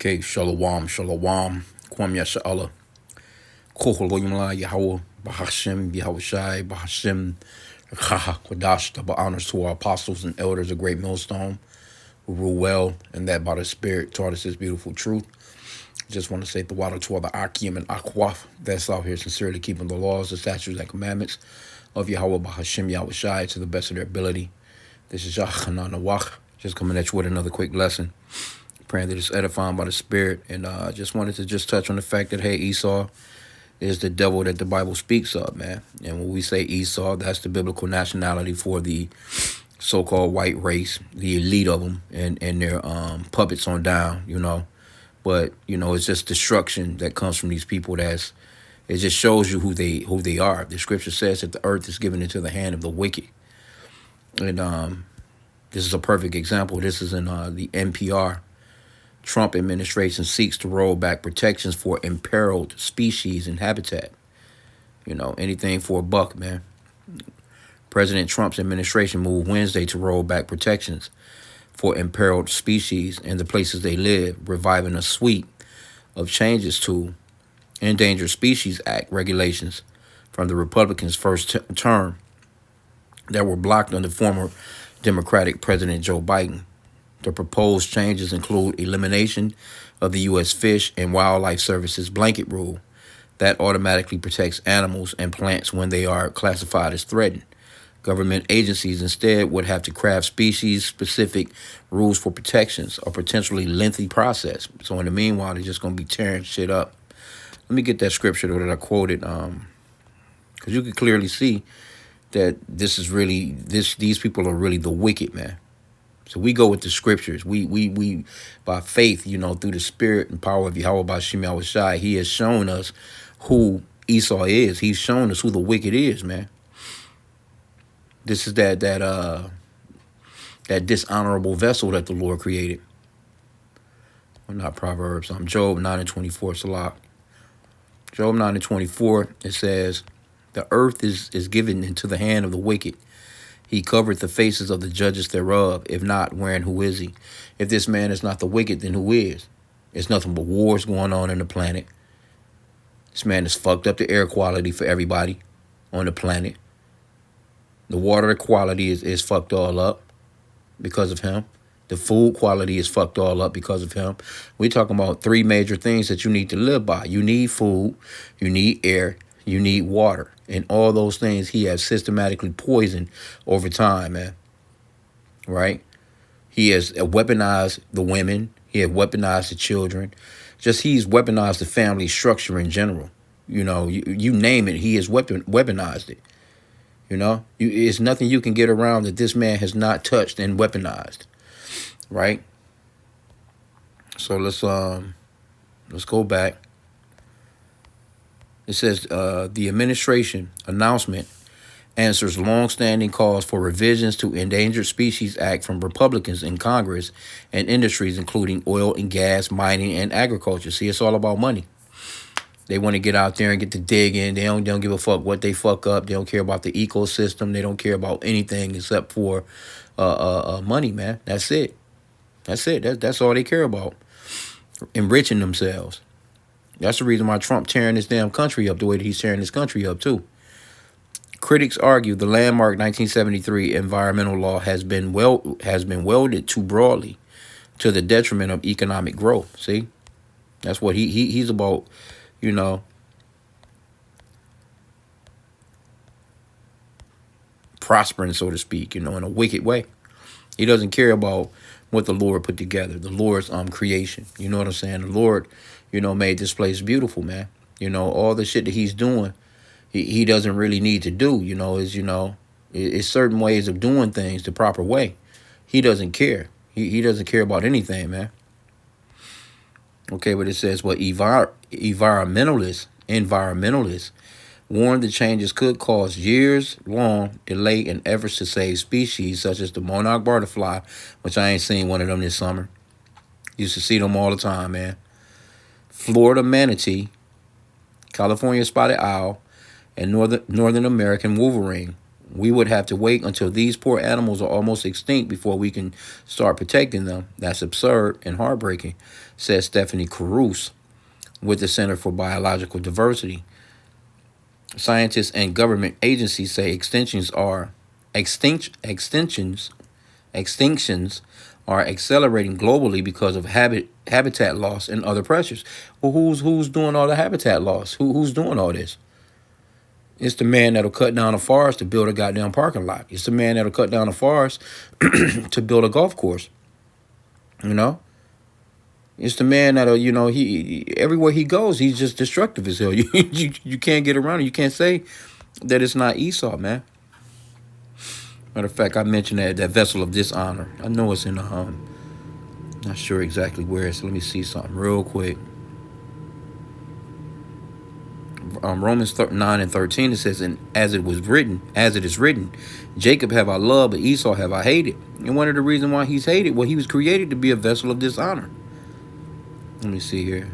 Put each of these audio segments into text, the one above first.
Okay, shalom, shalom, kwam yasha'Allah, koholoyimla Yahweh, Bahashem, Yahushai, Bahashem, Chaha, Kodash, double honors to our apostles and elders of Great Millstone, who rule well, and that by the Spirit taught us this beautiful truth. Just want to say the water to all the Akim and Akwaf that's out here sincerely keeping the laws, the statutes, and commandments of Yahweh, Bahashem, Yahushai, to the best of their ability. This is Yahchanan Nawach, just coming at you with another quick lesson. Praying that it's edifying by the Spirit, and just wanted to just touch on the fact that, hey, Esau is the devil that the Bible speaks of, man. And when we say Esau, that's the biblical nationality for the so-called white race, the elite of them, and their puppets on down, But it's just destruction that comes from these people. It just shows you who they are. The scripture says that the earth is given into the hand of the wicked, and this is a perfect example. This is in the NPR. Trump administration seeks to roll back protections for imperiled species and habitat. Anything for a buck, man. President Trump's administration moved Wednesday to roll back protections for imperiled species and the places they live, reviving a suite of changes to Endangered Species Act regulations from the Republicans' first term that were blocked under former Democratic President Joe Biden. The proposed changes include elimination of the U.S. Fish and Wildlife Service's blanket rule that automatically protects animals and plants when they are classified as threatened. Government agencies instead would have to craft species-specific rules for protections, a potentially lengthy process. So in the meanwhile, they're just going to be tearing shit up. Let me get that scripture that I quoted, because you can clearly see that this is really, these people are really the wicked, man. So we go with the scriptures. We by faith, through the spirit and power of Yahweh Bashim Yahushai, he has shown us who Esau is. He's shown us who the wicked is, man. This is that dishonorable vessel that the Lord created. Well, not Proverbs. Job 9:24, Salah. Job 9:24, it says, the earth is given into the hand of the wicked. He covered the faces of the judges thereof. If not, wherein who is he? If this man is not the wicked, then who is? It's nothing but wars going on in the planet. This man has fucked up the air quality for everybody on the planet. The water quality is fucked all up because of him. The food quality is fucked all up because of him. We're talking about three major things that you need to live by. You need food, you need air, you need water. And all those things he has systematically poisoned over time, man. Right? He has weaponized the women. He has weaponized the children. He's weaponized the family structure in general. You name it, he has weaponized it. It's nothing you can get around that this man has not touched and weaponized. Right? So let's go back. It says the administration announcement answers long-standing calls for revisions to Endangered Species Act from Republicans in Congress and industries including oil and gas, mining, and agriculture. See, it's all about money. They want to get out there and get to dig in. They don't give a fuck what they fuck up. They don't care about the ecosystem. They don't care about anything except for money, man. That's it. That's all they care about. Enriching themselves. That's the reason why Trump tearing this damn country up the way that he's tearing this country up, too. Critics argue the landmark 1973 environmental law has been welded too broadly to the detriment of economic growth. See? That's what he's about, prospering, so to speak, in a wicked way. He doesn't care about what the Lord put together, the Lord's creation. You know what I'm saying? The Lord, made this place beautiful, man. All the shit that he's doing, he doesn't really need to do, it's certain ways of doing things the proper way. He doesn't care. He doesn't care about anything, man. Okay, but it says, environmentalists warned the changes could cause years-long delay in efforts to save species such as the monarch butterfly, which I ain't seen one of them this summer. Used to see them all the time, man. Florida manatee, California spotted owl, and Northern American wolverine, We would have to wait until these poor animals are almost extinct before we can start protecting them. That's absurd and heartbreaking, says Stephanie Caruso with the Center for Biological Diversity. Scientists and government agencies say extinctions are accelerating globally because of habitat loss and other pressures. Well, who's doing all the habitat loss? Who's doing all this? It's the man that'll cut down a forest to build a goddamn parking lot. It's the man that'll cut down a forest to build a golf course. You know? It's the man that'll, he everywhere he goes, he's just destructive as hell. You can't get around it. You can't say that it's not Esau, man. Matter of fact, I mentioned that vessel of dishonor. I know it's in the not sure exactly where it's. Let me see something real quick. Romans 9:13, it says, and as it is written, Jacob have I loved, but Esau have I hated. And one of the reasons why he's hated, well, he was created to be a vessel of dishonor. Let me see here.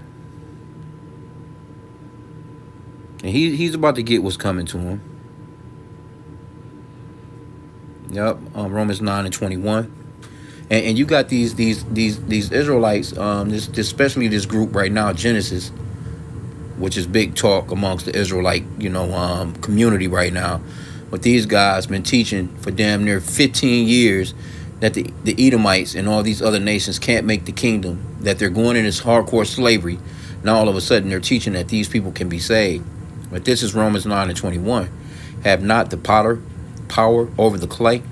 And he's about to get what's coming to him. Yep, Romans 9:21. And you got these Israelites, especially this group right now, Genesis, which is big talk amongst the Israelite, community right now. But these guys been teaching for damn near 15 years that the Edomites and all these other nations can't make the kingdom, that they're going in this hardcore slavery. Now all of a sudden they're teaching that these people can be saved. But this is Romans 9:21. Have not the potter power over the clay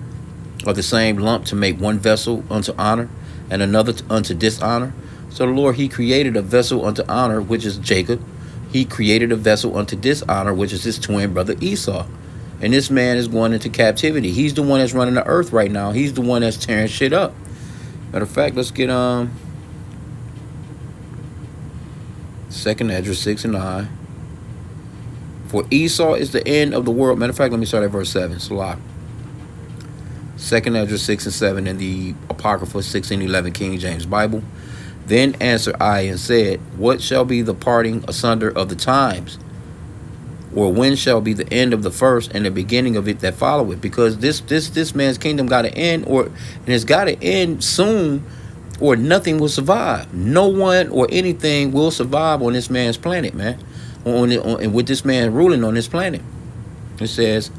of the same lump to make one vessel unto honor and another unto dishonor? So the Lord, he created a vessel unto honor, which is Jacob. He created a vessel unto dishonor, which is his twin brother Esau. And this man is going into captivity. He's the one that's running the earth right now. He's the one that's tearing shit up. Matter of fact, let's get 2nd Esdras 6:9. For Esau is the end of the world. Matter of fact, let me start at verse 7. Salah. 2nd Esdras 6:7 in the Apocrypha 16:11 King James Bible. Then answered I and said, what shall be the parting asunder of the times? Or when shall be the end of the first and the beginning of it that followeth? Because this man's kingdom got to end, and it's got to end soon, or nothing will survive. No one or anything will survive on this man's planet, man. And with this man ruling on this planet. It says,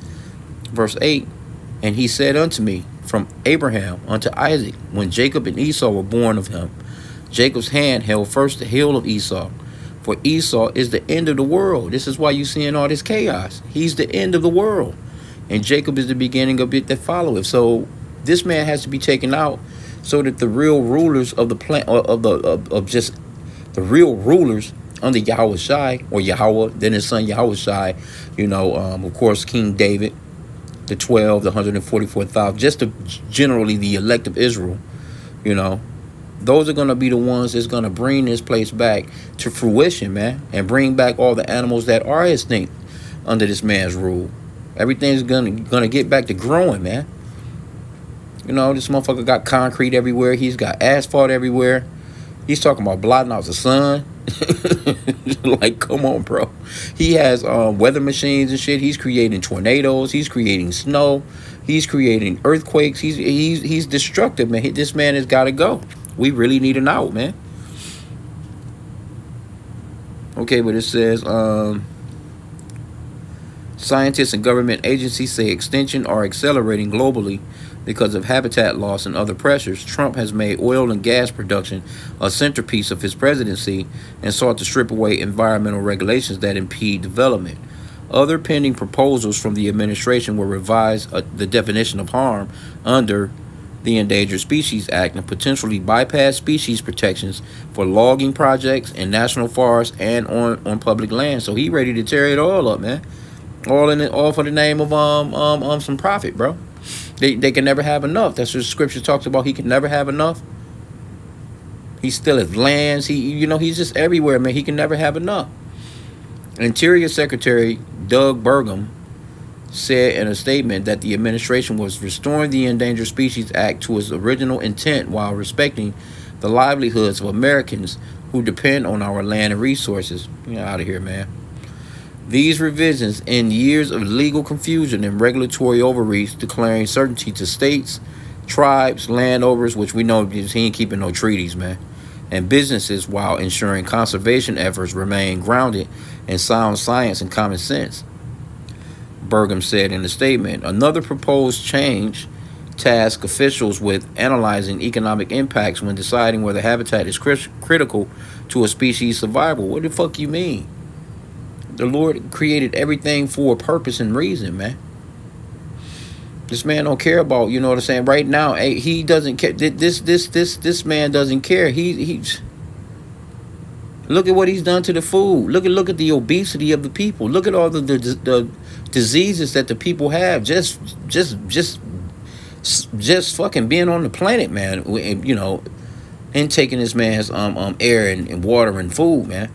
verse 8, and he said unto me, from Abraham unto Isaac, when Jacob and Esau were born of him, Jacob's hand held first the heel of Esau. For Esau is the end of the world. This is why you're seeing all this chaos. He's the end of the world. And Jacob is the beginning of it that followeth. So this man has to be taken out so that the real rulers of the planet, of just the real rulers under Yahweh Shai, or Yahweh, then his son Yahweh Shai, of course, King David, the 12, the 144,000, just generally the elect of Israel, those are going to be the ones that's going to bring this place back to fruition, man, and bring back all the animals that are extinct under this man's rule. Everything's going to get back to growing, man. This motherfucker got concrete everywhere. He's got asphalt everywhere. He's talking about blotting out the sun. Like, come on, bro. He has weather machines and shit. He's creating tornadoes. He's creating snow. He's creating earthquakes. He's destructive, man. This man has got to go. We really need an out, man. Okay, but it says scientists and government agencies say extinction are accelerating globally because of habitat loss and other pressures. Trump has made oil and gas production a centerpiece of his presidency and sought to strip away environmental regulations that impede development. Other pending proposals from the administration will revise the definition of harm under the Endangered Species Act and potentially bypass species protections for logging projects in national forests and on public land. So he ready to tear it all up, man. All for the name of some profit, bro. They can never have enough. That's what the scripture talks about. He can never have enough. He still has lands. He's just everywhere, man. He can never have enough. Interior Secretary Doug Burgum said in a statement that the administration was restoring the Endangered Species Act to its original intent while respecting the livelihoods of Americans who depend on our land and resources. Get out of here, man. These revisions end years of legal confusion and regulatory overreach, declaring certainty to states, tribes, landowners, which we know he ain't keeping no treaties, man, and businesses, while ensuring conservation efforts remain grounded in sound science and common sense. Burgum said in a statement. Another proposed change tasked officials with analyzing economic impacts when deciding whether habitat is critical to a species' survival. What the fuck you mean? The Lord created everything for a purpose and reason, man. This man don't care about, you know what I'm saying? Right now, he doesn't care. This man doesn't care. He's look at what he's done to the food. Look at the obesity of the people. Look at all the diseases that the people have. Just fucking being on the planet, man. You know, and taking this man's air and water and food, man.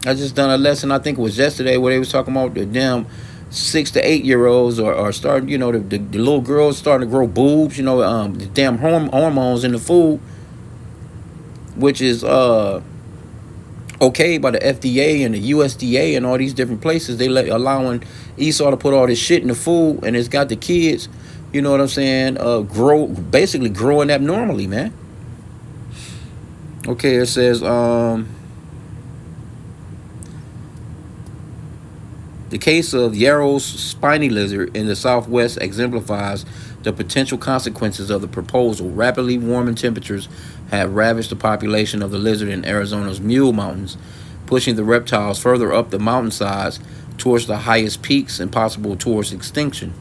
I just done a lesson, I think it was yesterday, where they was talking about the damn 6 to 8 year olds are starting, you know, the little girls starting to grow boobs, you know, the damn hormones in the food, which is okay by the FDA and the USDA and all these different places. They allowing Esau to put all this shit in the food, and it's got the kids, you know what I'm saying, basically growing abnormally, man. Okay, it says the case of Yarrow's spiny lizard in the Southwest exemplifies the potential consequences of the proposal. Rapidly warming temperatures have ravaged the population of the lizard in Arizona's Mule Mountains, pushing the reptiles further up the mountainsides towards the highest peaks and possible towards extinction.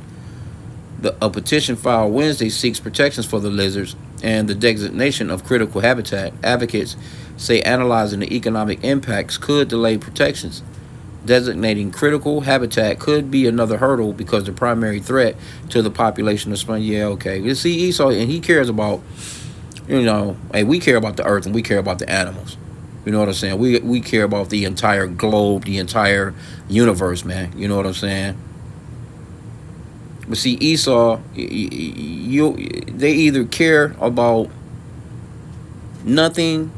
A petition filed Wednesday seeks protections for the lizards and the designation of critical habitat. Advocates say analyzing the economic impacts could delay protections. Designating critical habitat could be another hurdle because the primary threat to the population of spiny. Yeah, okay. You see, Esau, and he cares about, you know, hey, we care about the earth and we care about the animals. You know what I'm saying? We care about the entire globe, the entire universe, man. You know what I'm saying? But see, Esau, they either care about nothing,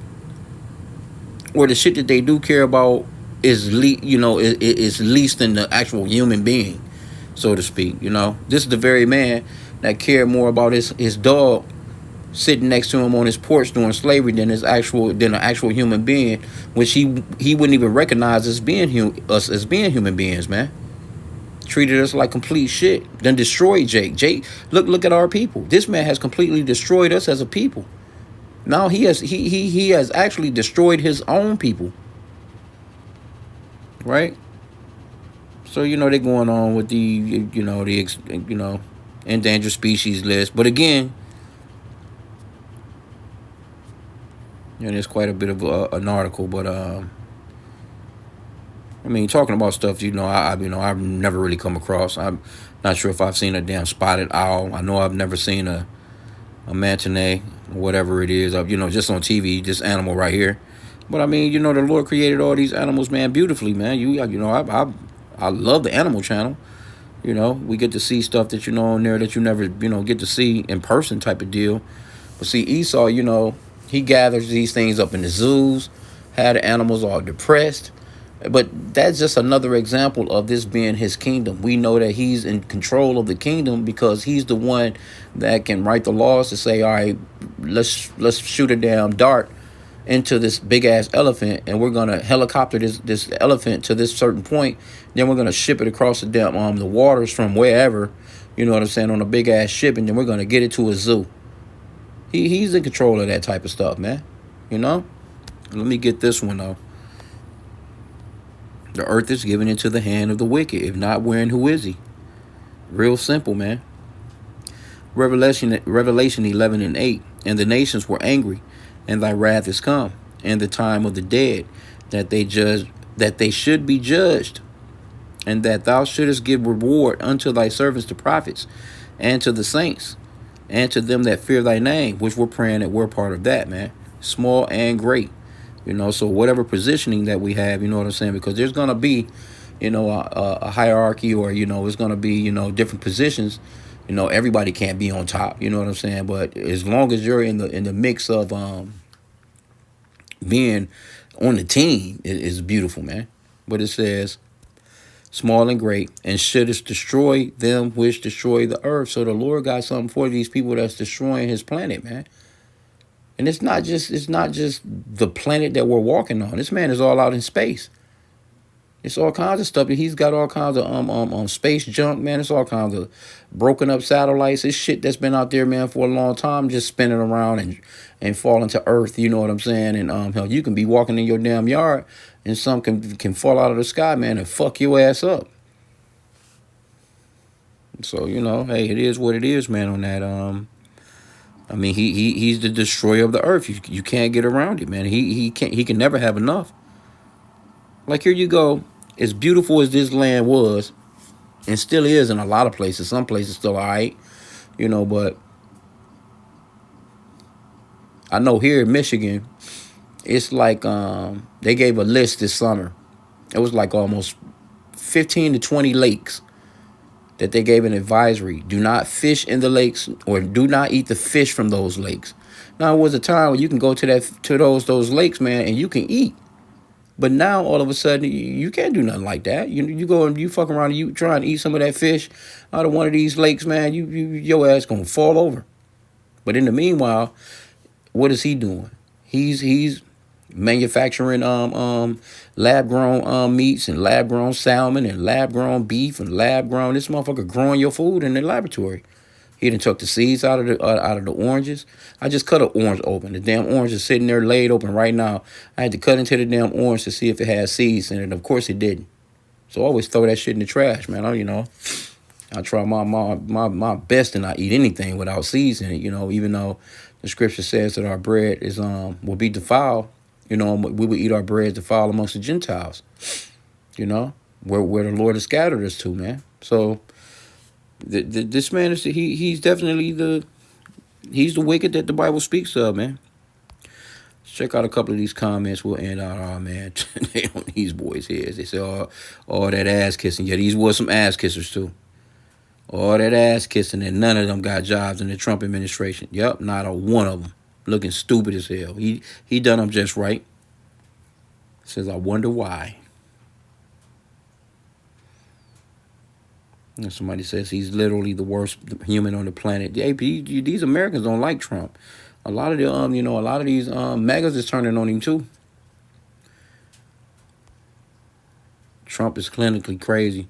or the shit that they do care about is least than the actual human being, so to speak. You know, this is the very man that cared more about his dog sitting next to him on his porch during slavery than an actual human being, which he wouldn't even recognize as being human beings, man. Treated us like complete shit. Then destroyed Jake. Look at our people. This man has completely destroyed us as a people. Now he has actually destroyed his own people. Right? So, you know, they're going on with the endangered species list. But again, and there's quite a bit of an article, but I mean, talking about stuff, I've never really come across. I'm not sure if I've seen a damn spotted owl. I know I've never seen a manta ray, whatever it is. Just on TV, this animal right here. But I mean, the Lord created all these animals, man, beautifully, man. I love the Animal Channel. We get to see stuff that on there that you never get to see in person, type of deal. But see, Esau, he gathers these things up in the zoos, had the animals all depressed. But that's just another example of this being his kingdom. We know that he's in control of the kingdom because he's the one that can write the laws to say, all right, let's shoot a damn dart into this big ass elephant, and we're gonna helicopter this elephant to this certain point. Then we're gonna ship it across the damn the waters from wherever, you know what I'm saying, on a big ass ship, and then we're gonna get it to a zoo. He's in control of that type of stuff, man. Let me get this one though. The earth is given into the hand of the wicked. If not, wherein who is he? Real simple, man. Revelation 11:8. And the nations were angry, and thy wrath is come, and the time of the dead, that they should be judged, and that thou shouldest give reward unto thy servants the prophets, and to the saints, and to them that fear thy name, which we're praying that we're part of that, man. Small and great. So whatever positioning that we have, you know what I'm saying? Because there's going to be, a hierarchy, or, it's going to be, different positions. Everybody can't be on top, you know what I'm saying? But as long as you're in the mix of being on the team, it's beautiful, man. But it says, small and great, and shouldest destroy them which destroy the earth. So the Lord got something for these people that's destroying his planet, man. And it's not just the planet that we're walking on. This man is all out in space. It's all kinds of stuff. He's got all kinds of space junk, man. It's all kinds of broken up satellites. It's shit that's been out there, man, for a long time, just spinning around and falling to Earth. You know what I'm saying? And hell, you can be walking in your damn yard and some can fall out of the sky, man, and fuck your ass up. So hey, it is what it is, man. On that, I mean, he's the destroyer of the earth. You can't get around it, man. He can never have enough. Like, here you go. As beautiful as this land was, and still is in a lot of places. Some places still all right, but I know here in Michigan, it's like they gave a list this summer. It was like almost 15 to 20 lakes that they gave an advisory. Do not fish in the lakes, or do not eat the fish from those lakes. Now, it was a time when you can go to those lakes, man, and you can eat. But now, all of a sudden, you can't do nothing like that. You go and you fuck around and you try and eat some of that fish out of one of these lakes, man, your ass gonna fall over. But in the meanwhile, what is he doing? He's manufacturing lab grown meats and lab grown salmon and lab grown beef and lab grown. This motherfucker growing your food in the laboratory. He done took the seeds out of the oranges. I just cut an orange open. The damn orange is sitting there laid open right now. I had to cut into the damn orange to see if it had seeds in it. Of course it didn't. So I always throw that shit in the trash, man. I try my best to not eat anything without seeds in it. Even though the scripture says that our bread is will be defiled. We will eat our bread defiled amongst the Gentiles. Where the Lord has scattered us to, man. So. This man is he's definitely the wicked that the Bible speaks of, man. Let's check out a couple of these comments. We'll end out our man today on these boys' heads. They say all that ass kissing. Yeah, these was some ass kissers too. All that ass kissing, and none of them got jobs in the Trump administration. Yep, not a one of them. Looking stupid as hell. He done them just right. Says, I wonder why. And somebody says he's literally the worst human on the planet. Hey, these Americans don't like Trump. A lot of these MAGAs is turning on him too. Trump is clinically crazy.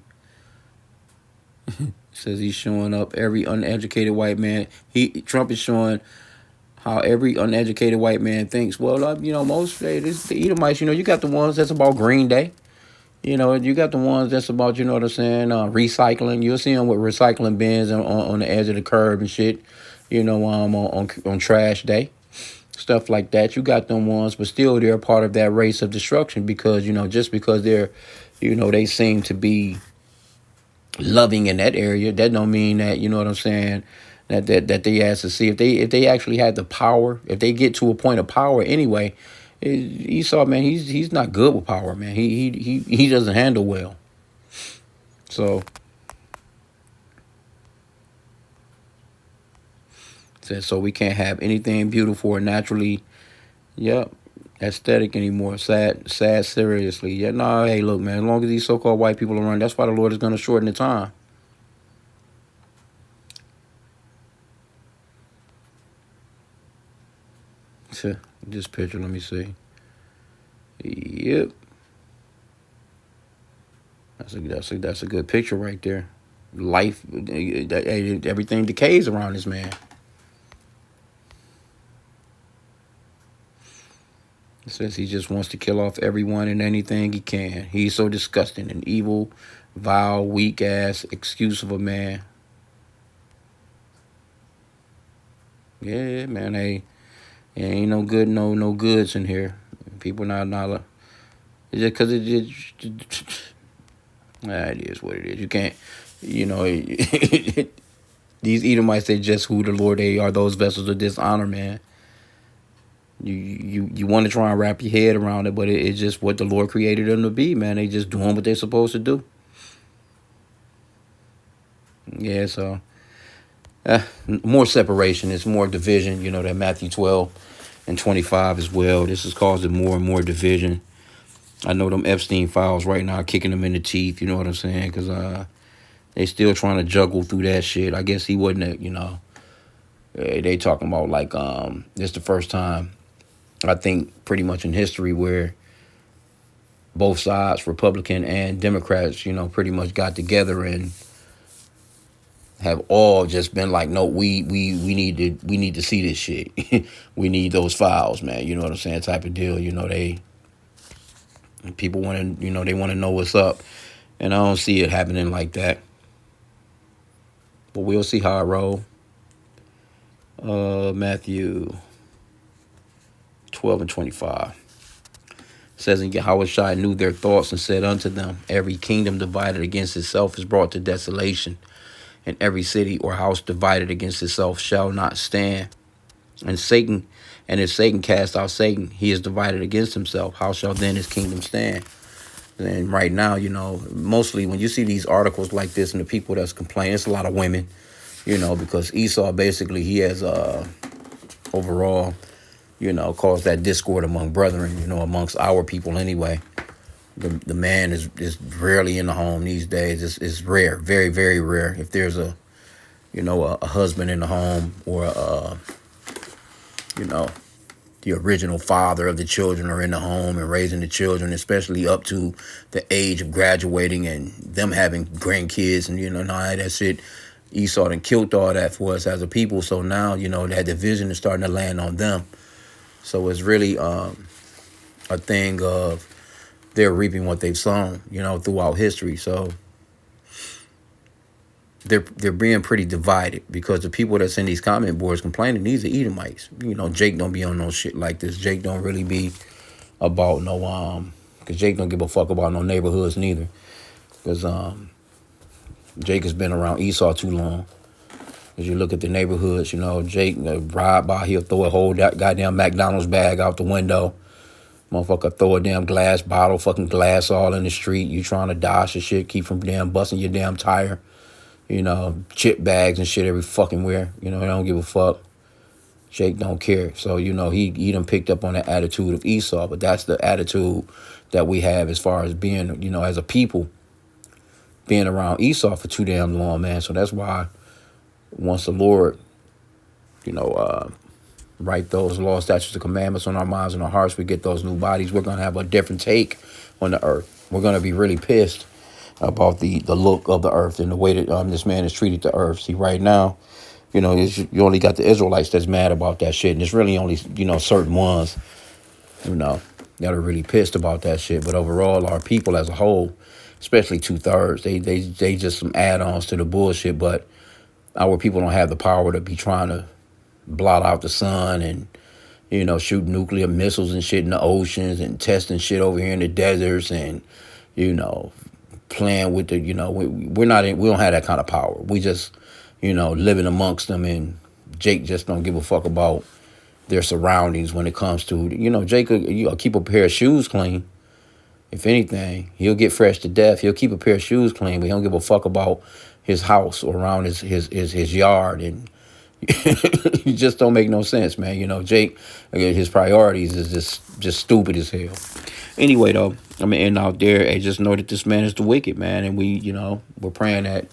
Says he's showing up every uneducated white man. Trump is showing how every uneducated white man thinks. Well, most the Edomites, you got the ones that's about Green Day. You got the ones that's about, recycling. You'll see them with recycling bins on the edge of the curb and shit, on trash day, stuff like that. You got them ones, but still they're part of that race of destruction because, just because they're, they seem to be loving in that area, that don't mean that, that they ask to see if they actually had the power, if they get to a point of power anyway. Esau, man, he's not good with power, man. He doesn't handle well. So says so we can't have anything beautiful or naturally, aesthetic anymore. Sad seriously. Yeah, no, hey, look, man, as long as these so-called white people are around, that's why the Lord is gonna shorten the time. This picture, let me see. Yep. That's a good picture right there. Life, everything decays around this man. It says he just wants to kill off everyone and anything he can. He's so disgusting and evil, vile, weak ass excuse of a man. Yeah, man, hey. Ain't no good, no goods in here. People not it's just because it is what it is. You can't, these Edomites, they just who the Lord, they are those vessels of dishonor, man. You want to try and wrap your head around it, but it's just what the Lord created them to be, man. They just doing what they're supposed to do. Yeah, so more separation. It's more division, that Matthew 12 and 25 as well. This is causing more and more division. I know them Epstein files right now kicking them in the teeth. You know what I'm saying? Because they still trying to juggle through that shit. I guess he wasn't, they talking about like this the first time I think pretty much in history where both sides, Republican and Democrats, pretty much got together and have all just been like, no, we need to see this shit. We need those files, man. You know what I'm saying? Type of deal. People want to, they want to know what's up, and I don't see it happening like that. But we'll see how it roll. Matthew 12:25 says, and Yahushua knew their thoughts and said unto them, every kingdom divided against itself is brought to desolation, and every city or house divided against itself shall not stand. And if Satan cast out Satan, he is divided against himself. How shall then his kingdom stand? And right now, mostly when you see these articles like this and the people that's complaining, it's a lot of women, because Esau basically, he has overall, caused that discord among brethren, amongst our people anyway. The man is rarely in the home these days. It's rare, very, very rare. If there's a husband in the home, or the original father of the children are in the home and raising the children, especially up to the age of graduating and them having grandkids, and none of that shit. Esau done killed all that for us as a people. So now, that division is starting to land on them. So it's really a thing of they're reaping what they've sown, throughout history. So they're being pretty divided, because the people that's in these comment boards complaining, these are Edomites. Jake don't be on no shit like this. Jake don't really be about no because Jake don't give a fuck about no neighborhoods neither. Because Jake has been around Esau too long. As you look at the neighborhoods, Jake ride by, he'll throw a whole goddamn McDonald's bag out the window. Motherfucker throw a damn glass bottle, fucking glass all in the street. You trying to dodge the shit, keep from damn busting your damn tire. Chip bags and shit every fucking where. I don't give a fuck. Jake don't care. So, he done picked up on the attitude of Esau, but that's the attitude that we have as far as being, as a people, being around Esau for too damn long, man. So that's why once the Lord, write those laws, statutes, and commandments on our minds and our hearts, we get those new bodies, we're going to have a different take on the earth. We're going to be really pissed about the look of the earth and the way that this man has treated the earth. See, right now, you only got the Israelites that's mad about that shit, and it's really only, certain ones, that are really pissed about that shit. But overall, our people as a whole, especially 2/3, they just some add-ons to the bullshit. But our people don't have the power to be trying to blot out the sun and, shoot nuclear missiles and shit in the oceans and testing shit over here in the deserts and, playing with the, we don't have that kind of power. We just, living amongst them, and Jake just don't give a fuck about their surroundings when it comes to, Jake will keep a pair of shoes clean. If anything, he'll get fresh to death. He'll keep a pair of shoes clean, but he don't give a fuck about his house or around his yard. And it just don't make no sense, man. Jake, his priorities is just stupid as hell. Anyway, though, I'm going to end out there. I just know that this man is the wicked, man. And we're praying that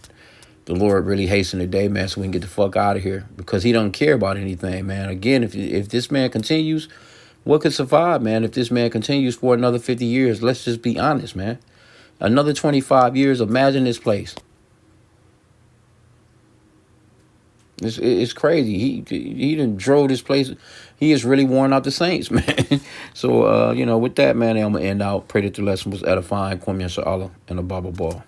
the Lord really hasten the day, man, so we can get the fuck out of here, because he don't care about anything, man. Again, if this man continues, what could survive, man? If this man continues for another 50 years, let's just be honest, man. Another 25 years, imagine this place. It's crazy. He done drove this place. He is really worn out the saints, man. So, with that, man, I'm going to end out. Pray that the lesson was edifying. Kwame Yasha Allah and a Baba Ball.